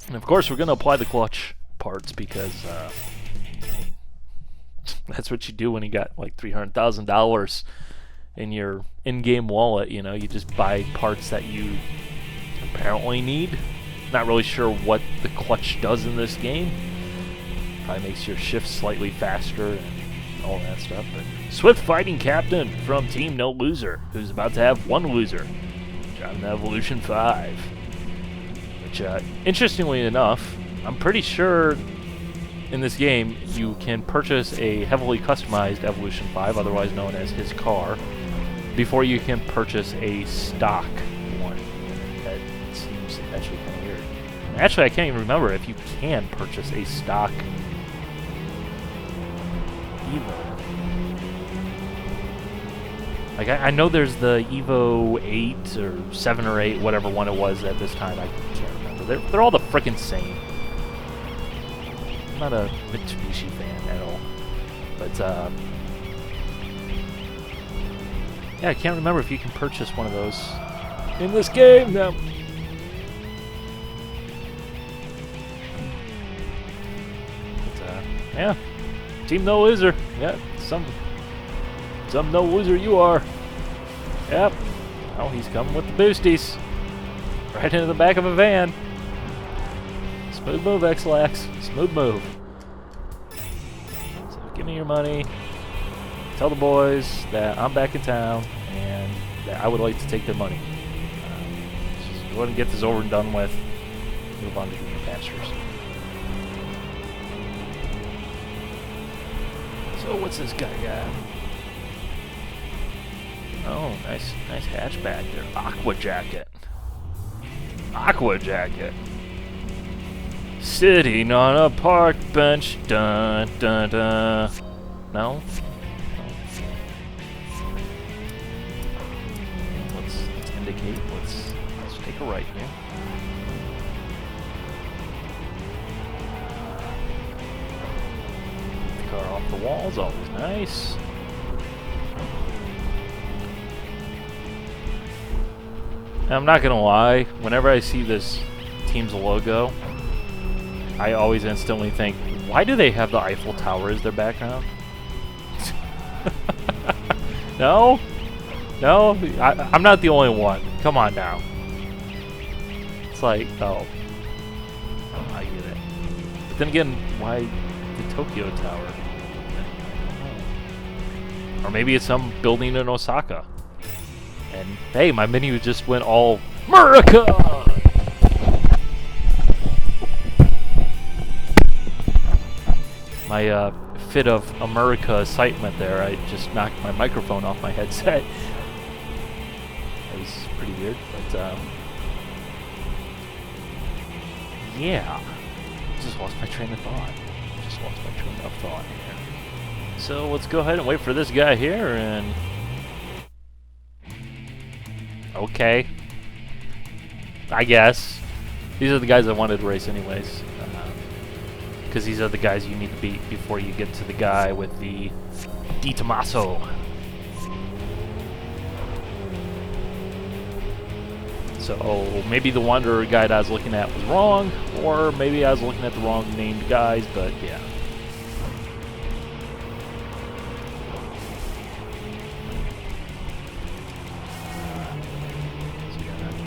And of course, we're going to apply the clutch parts because that's what you do when you got like $300,000 in your in-game wallet. You know, you just buy parts that you apparently need. Not really sure what the clutch does in this game. Probably makes your shift slightly faster and all that stuff. But Swift Fighting Captain from Team No Loser, who's about to have one loser, driving the Evolution 5. Which, interestingly enough, I'm pretty sure in this game you can purchase a heavily customized Evolution 5, otherwise known as his car, before you can purchase a stock one. That seems actually kind of weird. Actually, I can't even remember if you can purchase a stock Evo. Like, I know there's the Evo 8 or 7 or 8, whatever one it was at this time. I can't remember. They're all the frickin' same. I'm not a Mitsubishi fan at all. But, yeah, I can't remember if you can purchase one of those in this game. No. But, yeah. Team No Loser. Yeah, some no loser you are. Yep. Oh, he's coming with the boosties. Right into the back of a van. Smooth move, X-Lax. Smooth move. So give me your money. Tell the boys that I'm back in town and that I would like to take their money. Just go ahead and get this over and done with. Move on to greener pastures. So what's this guy got? Oh, nice hatchback there. Aqua jacket. Aqua jacket. Sitting on a park bench. Dun dun dun. No? Let's indicate. Let's take a right here. Get the car off the walls. Always nice. I'm not gonna lie, whenever I see this team's logo, I always instantly think, why do they have the Eiffel Tower as their background? No? No? I'm not the only one. Come on now. It's like, oh, I get it. But then again, why the Tokyo Tower? Or maybe it's some building in Osaka. And hey, my menu just went all America! My fit of America excitement there, I just knocked my microphone off my headset. That was pretty weird, but yeah. Just lost my train of thought. Here. So let's go ahead and wait for this guy here and... Okay. I guess. These are the guys I wanted to race anyways. Because these are the guys you need to beat before you get to the guy with the Di Tommaso. So maybe the Wanderer guide I was looking at was wrong, or maybe I was looking at the wrong named guys, but yeah.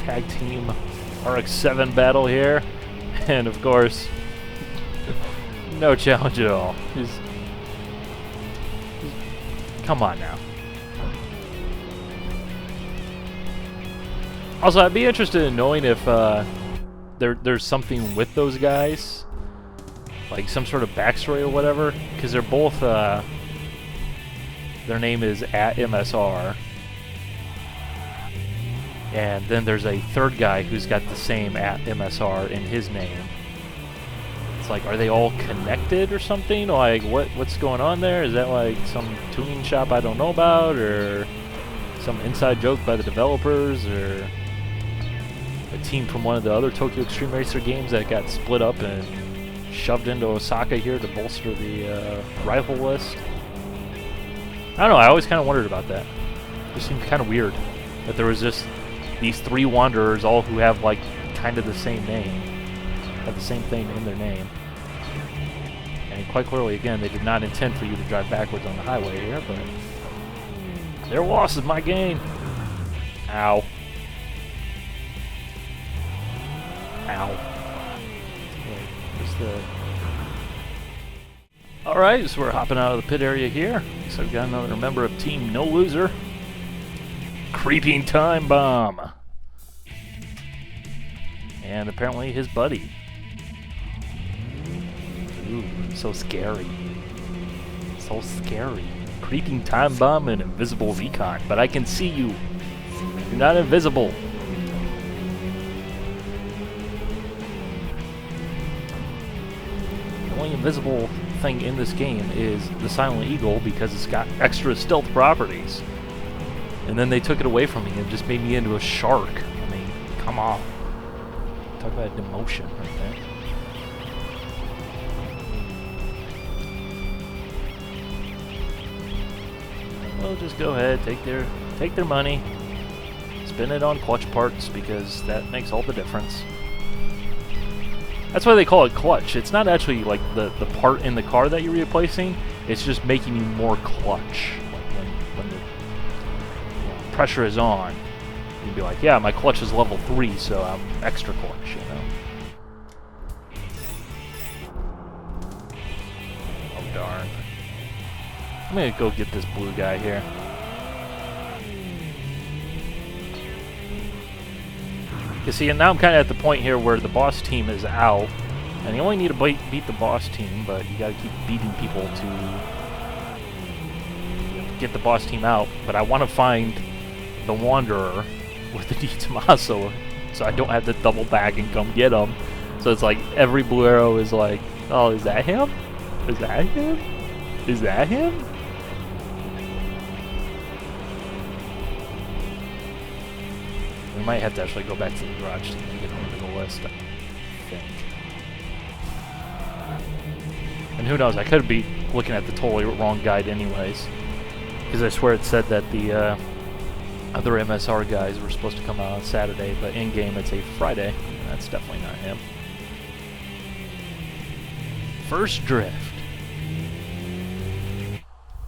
Tag team RX-7 battle here, and of course, no challenge at all. Just come on now. Also, I'd be interested in knowing if there's something with those guys, like some sort of backstory or whatever, because they're both their name is @MSR. And then there's a third guy who's got the same @MSR in his name. It's like, are they all connected or something? Like, what's going on there? Is that like some tuning shop I don't know about, or some inside joke by the developers, or a team from one of the other Tokyo Xtreme Racer games that got split up and shoved into Osaka here to bolster the rival list? I don't know. I always kind of wondered about that. It just seemed kind of weird that there was just these three Wanderers, all who have like kind of the same name. have the same thing in their name. And quite clearly, again, they did not intend for you to drive backwards on the highway here, but their loss is my gain. Ow. Ow. Where's the... Alright, so we're hopping out of the pit area here. So we've got another member of Team No Loser. Creeping Time Bomb. And apparently his buddy. Ooh, so scary. So scary. Creeping Time Bomb and Invisible Recon. But I can see you. You're not invisible. The only invisible thing in this game is the Silent Eagle because it's got extra stealth properties. And then they took it away from me and just made me into a shark. I mean, come on. Talk about demotion right there. Well, just go ahead, take their money, spend it on clutch parts because that makes all the difference. That's why they call it clutch. It's not actually like the part in the car that you're replacing. It's just making you more clutch. Like when the pressure is on, you'd be like, yeah, my clutch is level 3, so I'm extra clutch, you know. Oh darn. I'm gonna go get this blue guy here. You see, and now I'm kind of at the point here where the boss team is out, and you only need to beat the boss team, but you gotta keep beating people to get the boss team out. But I want to find the Wanderer with the Di Tommaso, so I don't have to double back and come get him. So it's like every blue arrow is like, oh, is that him? Is that him? Is that him? We might have to actually go back to the garage team and get him into the list, I think. And who knows, I could be looking at the totally wrong guide anyways. Because I swear it said that the other MSR guys were supposed to come out on Saturday, but in-game it's a Friday. And that's definitely not him. First drift.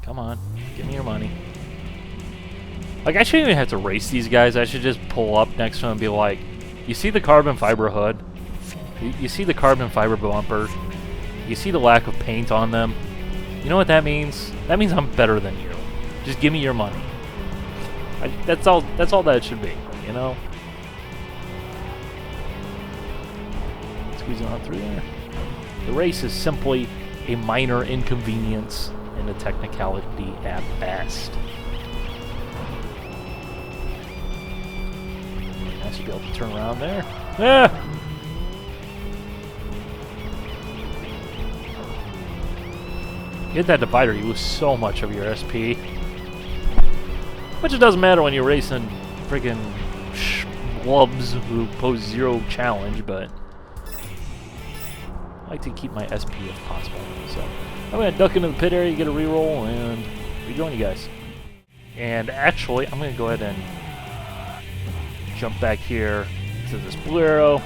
Come on, give me your money. Like, I shouldn't even have to race these guys. I should just pull up next to them and be like, you see the carbon fiber hood? You see the carbon fiber bumper? You see the lack of paint on them? You know what that means? That means I'm better than you. Just give me your money. That's all that it should be, you know? Squeezing on through there. The race is simply a minor inconvenience and a technicality at best. I should be able to turn around there. Ah! Hit that divider, you lose so much of your SP. Which it doesn't matter when you're racing friggin' schlubs who pose 0 challenge, but I like to keep my SP if possible. So I'm gonna duck into the pit area, get a reroll, and rejoin you guys. And actually, I'm gonna go ahead and jump back here to this blue arrow.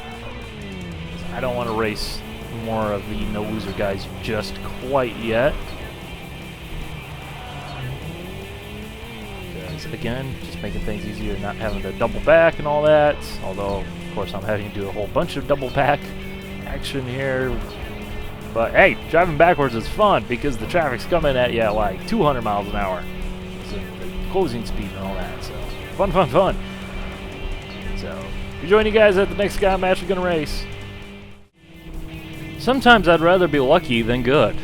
I don't want to race more of the no loser guys just quite yet. Because again, just making things easier, not having to double back and all that. Although, of course, I'm having to do a whole bunch of double back action here. But hey, driving backwards is fun because the traffic's coming at you at like 200 miles an hour. So the closing speed and all that. So fun, fun, fun. So, rejoin you guys at the next guy I'm actually going to race. Sometimes I'd rather be lucky than good.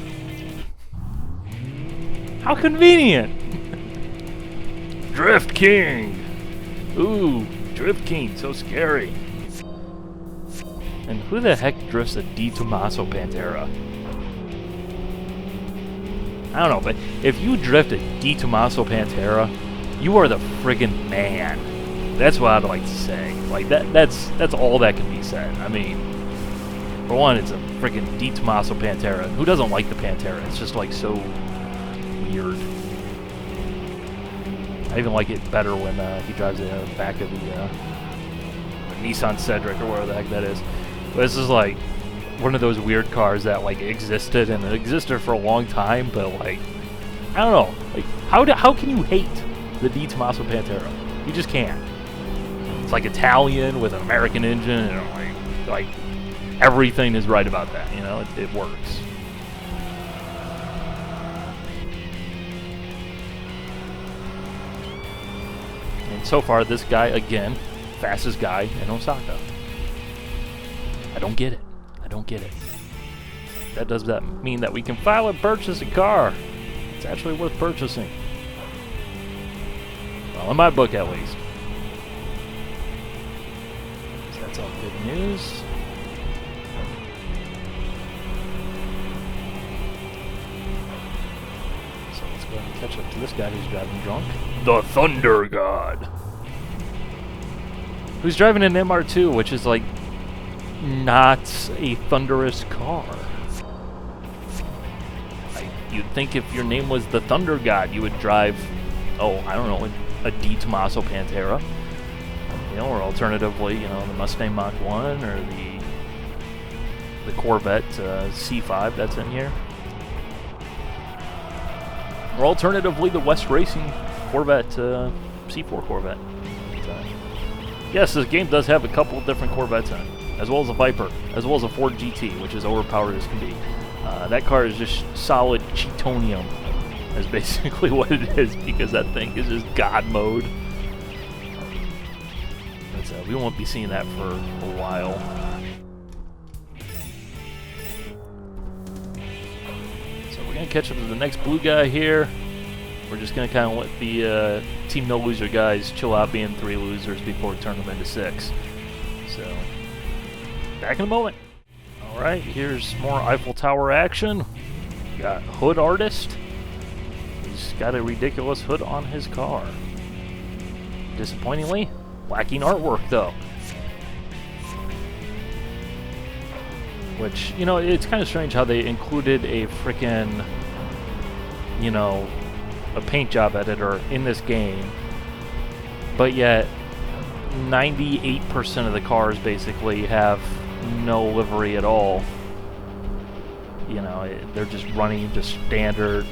How convenient! Drift King! Ooh, Drift King, so scary. And who the heck drifts a Di Tommaso Pantera? I don't know, but if you drift a Di Tommaso Pantera, you are the friggin' man. That's what I'd like to say. Like that's all that can be said. I mean, for one, it's a freaking Di Tommaso Pantera. Who doesn't like the Pantera? It's just like so weird. I even like it better when he drives it in the back of the Nissan Cedric or whatever the heck that is. But it's just like, one of those weird cars that like existed and it existed for a long time, but like I don't know, like how can you hate the Di Tommaso Pantera? You just can't. It's like Italian with an American engine, and like everything is right about that. You know, it works. And so far, this guy again, fastest guy in Osaka. I don't get it. I don't get it. Does that mean that we can file and purchase a car? It's actually worth purchasing. Well, in my book at least. So that's all good news. So let's go ahead and catch up to this guy who's driving drunk. The Thunder God. Who's driving an MR2, which is like not a thunderous car. You'd think if your name was the Thunder God, you would drive, oh, I don't know, a Di Tommaso Pantera, you know, or alternatively, you know, the Mustang Mach 1 or the Corvette C5 that's in here, or alternatively the West Racing Corvette C4 Corvette. Yes, this game does have a couple of different Corvettes in it, as well as a Viper, as well as a Ford GT, which is overpowered as can be. That car is just solid cheatonium, is basically what it is, because that thing is just God mode. But, we won't be seeing that for a while. So we're going to catch up to the next blue guy here. We're just going to kind of let the Team No Loser guys chill out being 3 losers before we turn them into 6. So, back in a moment. Alright, here's more Eiffel Tower action. Got Hood Artist. He's got a ridiculous hood on his car. Disappointingly, lacking artwork though. Which, you know, it's kind of strange how they included a frickin', you know, a paint job editor in this game, but yet 98% of the cars basically have no livery at all. You know, they're just running just standard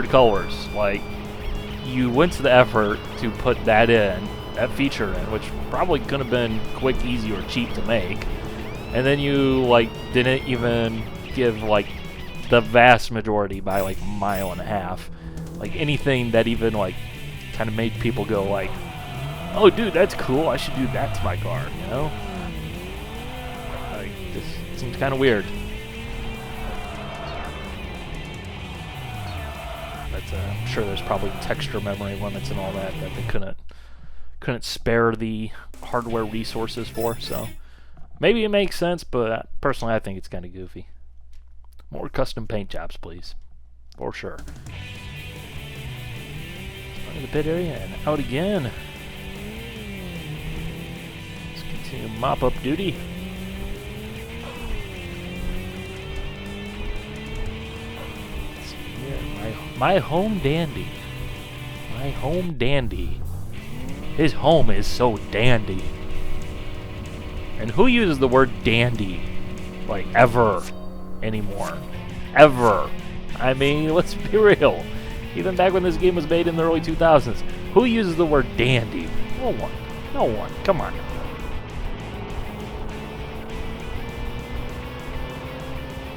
colors. Like, you went to the effort to put that feature in, which probably could have been quick, easy, or cheap to make, and then you like didn't even give like the vast majority by like a mile and a half, like anything that even like kind of made people go like, oh dude, that's cool, I should do that to my car, you know? Like, this seems kind of weird. But I'm sure there's probably texture memory limits and all that they couldn't spare the hardware resources for, so maybe it makes sense, but personally I think it's kind of goofy. More custom paint jobs, please. For sure. Into the pit area and out again. Let's continue mop-up duty. Let's see here. My home dandy. My home dandy. His home is so dandy. And who uses the word dandy? Like, ever anymore? Ever. I mean, let's be real. Even back when this game was made in the early 2000s, who uses the word dandy? No one. No one. Come on.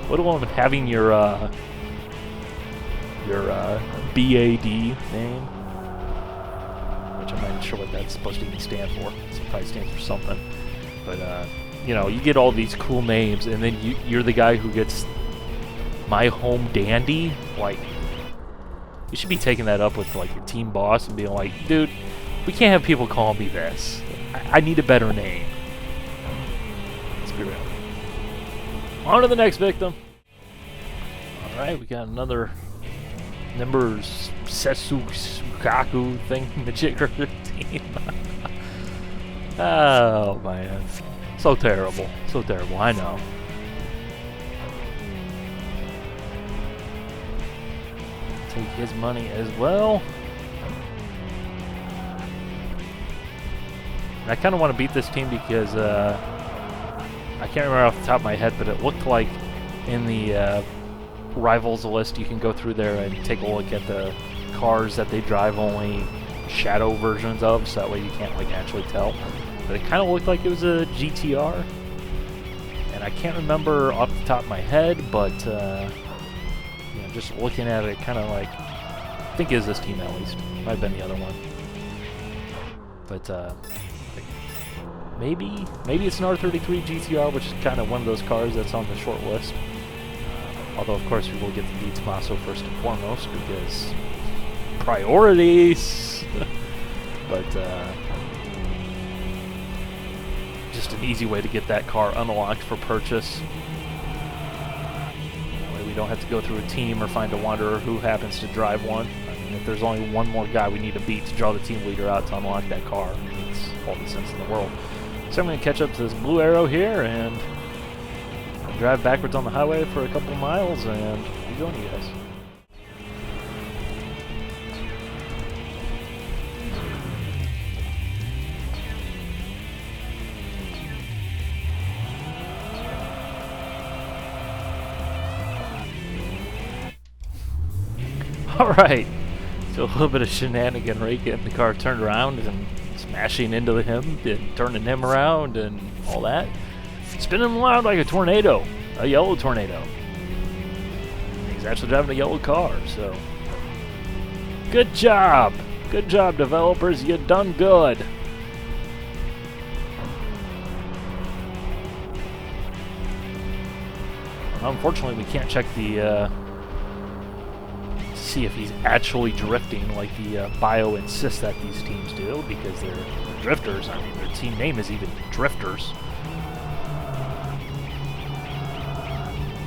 What about having your BAD name? Which I'm not sure what that's supposed to even stand for. It probably stands for something. But, you know, you get all these cool names, and then you're the guy who gets my home dandy. Like, you should be taking that up with, like, your team boss and being like, dude, we can't have people calling me this. I need a better name. Let's be real. On to the next victim. Alright, we got another Numbers Setsukaku thing-majigger team. Oh, man. So terrible. So terrible, I know. Take his money as well. I kind of want to beat this team because I can't remember off the top of my head, but it looked like in the Rivals list, you can go through there and take a look at the cars that they drive only shadow versions of, so that way you can't like actually tell. But it kind of looked like it was a GTR, and I can't remember off the top of my head, but you know, just looking at it, kind of like, I think it is this team at least. Might have been the other one, but maybe it's an R33 GTR, which is kind of one of those cars that's on the short list. Although, of course, we will get the Beats Maso first and foremost, because priorities! But, just an easy way to get that car unlocked for purchase. That way we don't have to go through a team or find a wanderer who happens to drive one. I mean, if there's only one more guy we need to beat to draw the team leader out to unlock that car, it makes all the sense in the world. So I'm going to catch up to this blue arrow here and drive backwards on the highway for a couple miles, and I'll join you guys. Alright, so a little bit of shenaniganry, getting the car turned around and smashing into him and turning him around and all that. Spinning him around like a tornado, a yellow tornado. He's actually driving a yellow car, so good job, developers. You done good. Unfortunately, we can't check the see if he's actually drifting like the bio insists that these teams do, because they're drifters. I mean, their team name is even Drifters.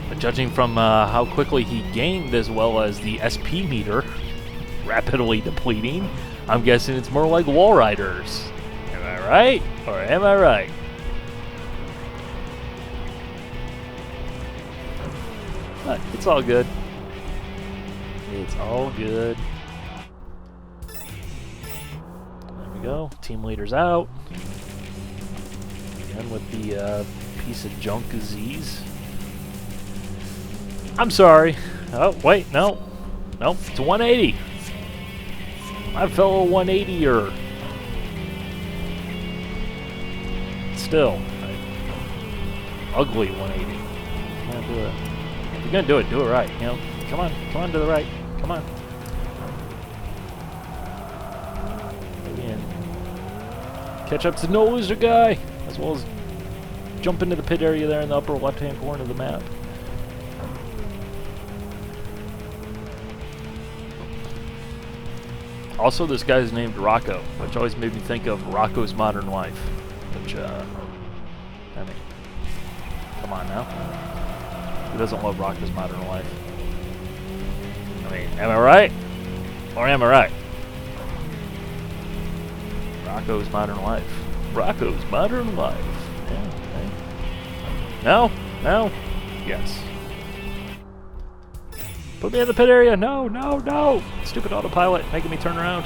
But judging from how quickly he gained, as well as the SP meter rapidly depleting, I'm guessing it's more like wall riders. Am I right? Or am I right? But it's all good. It's all good. There we go. Team leader's out. Again with the piece of junk Z's. I'm sorry. Oh, wait, no. Nope, it's a 180. My fellow 180er. Still. Ugly 180. Can't do it. If you're gonna do it right, you know? Come on to the right. Come on. And catch up to the no loser guy, as well as jump into the pit area there in the upper left-hand corner of the map. Also, this guy's named Rocco, which always made me think of Rocco's Modern Life, which, I mean, come on now. Who doesn't love Rocco's Modern Life? I mean, am I right? Or am I right? Rocco's Modern Life. Rocco's Modern Life. Yeah, okay. No? No? Yes. Put me in the pit area. No, no, no. Stupid autopilot making me turn around.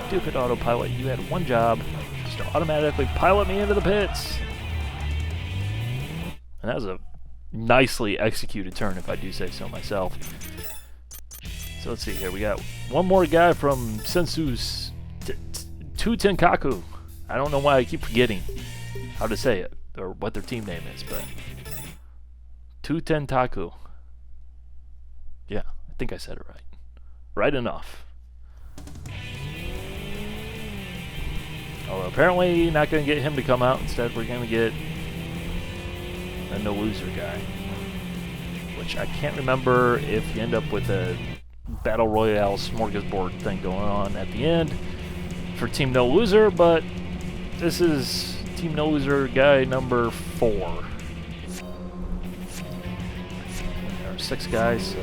Stupid autopilot. You had one job, just to automatically pilot me into the pits. And that was a nicely executed turn, if I do say so myself. So let's see here. We got one more guy from Sensu's Tenkaku. I don't know why I keep forgetting how to say it, or what their team name is, but Tentaku. Yeah, I think I said it right. Right enough. Although apparently not going to get him to come out. Instead, we're going to get a no loser guy, which I can't remember if you end up with a battle royale smorgasbord thing going on at the end for Team No Loser, but this is Team No Loser guy number 4. There are 6 guys, so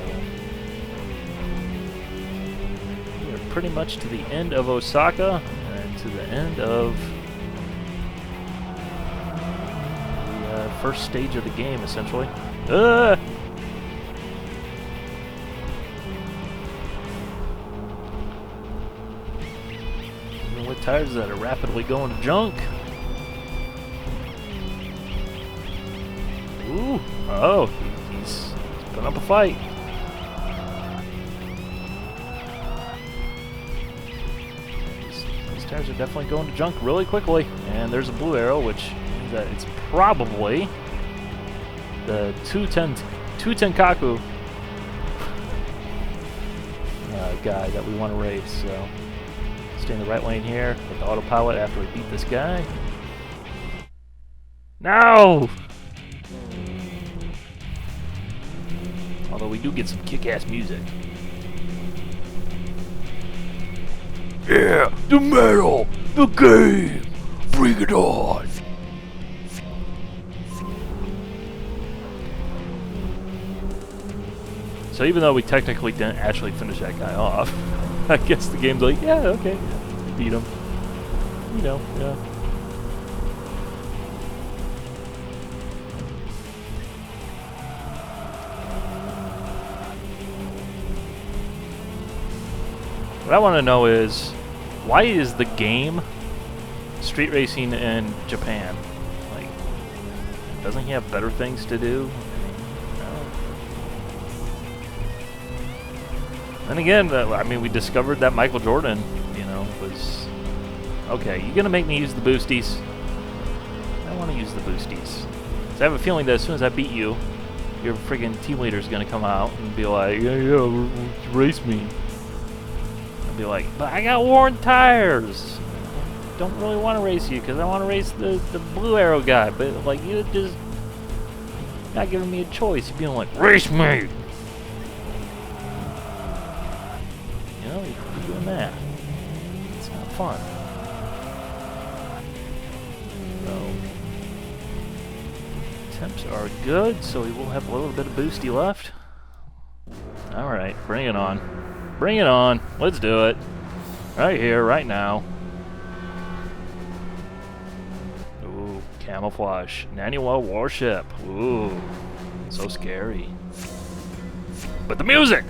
we are pretty much to the end of Osaka and to the end of first stage of the game, essentially. Even with tires that are rapidly going to junk. Ooh, oh, he's putting up a fight. These tires are definitely going to junk really quickly. And there's a blue arrow, which means that it's probably the 210 guy that we want to race. So stay in the right lane here with the autopilot after we beat this guy. No! Although we do get some kick-ass music. Yeah, the metal, the game, bring it on. So even though we technically didn't actually finish that guy off, I guess the game's like, yeah, okay, beat him. You know, yeah. What I want to know is, why is the game street racing in Japan? Like, doesn't he have better things to do? And again, I mean, we discovered that Michael Jordan, you know, was... Okay, you're going to make me use the boosties. I want to use the boosties. So I have a feeling that as soon as I beat you, your friggin' team leader is going to come out and be like, yeah, race me. I'll be like, but I got worn tires. Don't really want to race you because I want to race the blue arrow guy. But, like, you're just not giving me a choice. You're being like, race me! You're doing that. It's not fun. So, temps are good, so we will have a little bit of boosty left. Alright, bring it on. Bring it on. Let's do it. Right here, right now. Ooh, camouflage. Naniwa warship. Ooh, so scary. But the music!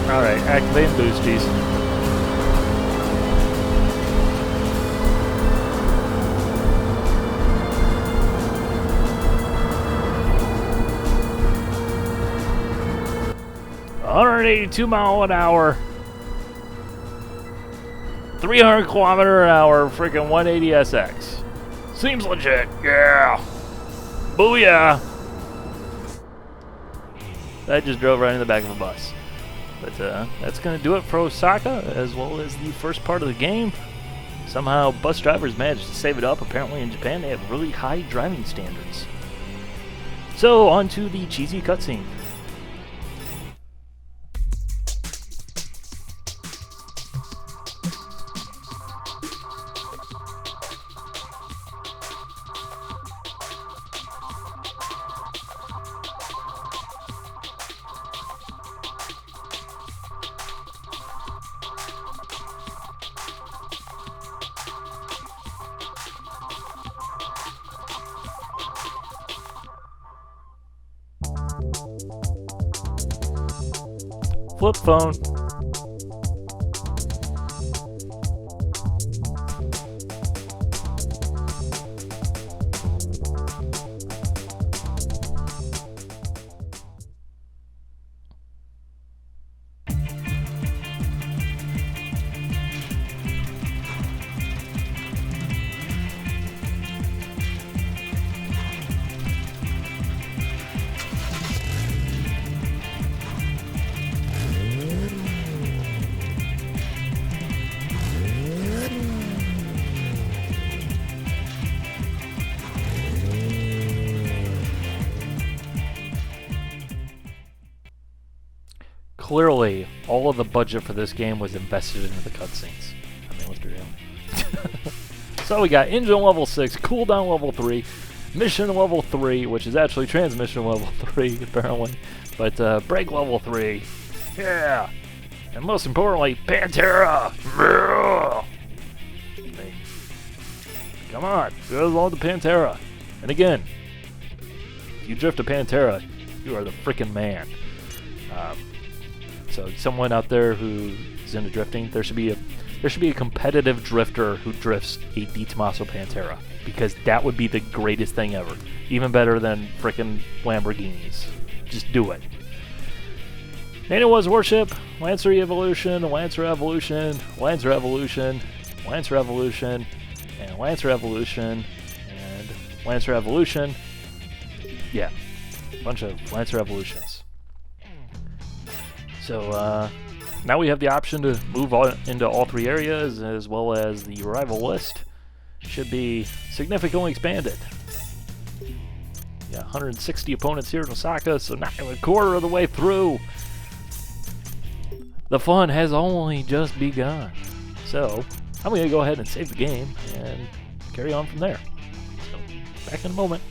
Alright, activating boosties. $182 mph. 300 km/h, freaking 180 SX. Seems legit, yeah. Booyah. That just drove right in the back of a bus. But that's going to do it for Osaka, as well as the first part of the game. Somehow bus drivers managed to save it up. Apparently in Japan they have really high driving standards. So on to the cheesy cutscene. Flip phone. clearly, all of the budget for this game was invested into the cutscenes. I mean, let's be real. So we got engine level 6, cooldown level 3, mission level 3, which is actually transmission level 3, apparently. But brake level 3. Yeah! And most importantly, Pantera! Come on, go along to Pantera. And again, if you drift a Pantera, you are the frickin' man. So someone out there who is into drifting, there should be a competitive drifter who drifts a Di Tommaso Pantera, because that would be the greatest thing ever. Even better than frickin' Lamborghinis. Just do it. And it was Warship, Lancer Evolution, Lancer Evolution, Lancer Evolution, Lancer Evolution, and Lancer Evolution, and Lancer Evolution. Yeah, a bunch of Lancer Evolutions. So now we have the option to move into all 3 areas, as well as the rival list should be significantly expanded. Yeah, 160 opponents here in Osaka, so not even a quarter of the way through. The fun has only just begun. So I'm going to go ahead and save the game and carry on from there. So back in a moment.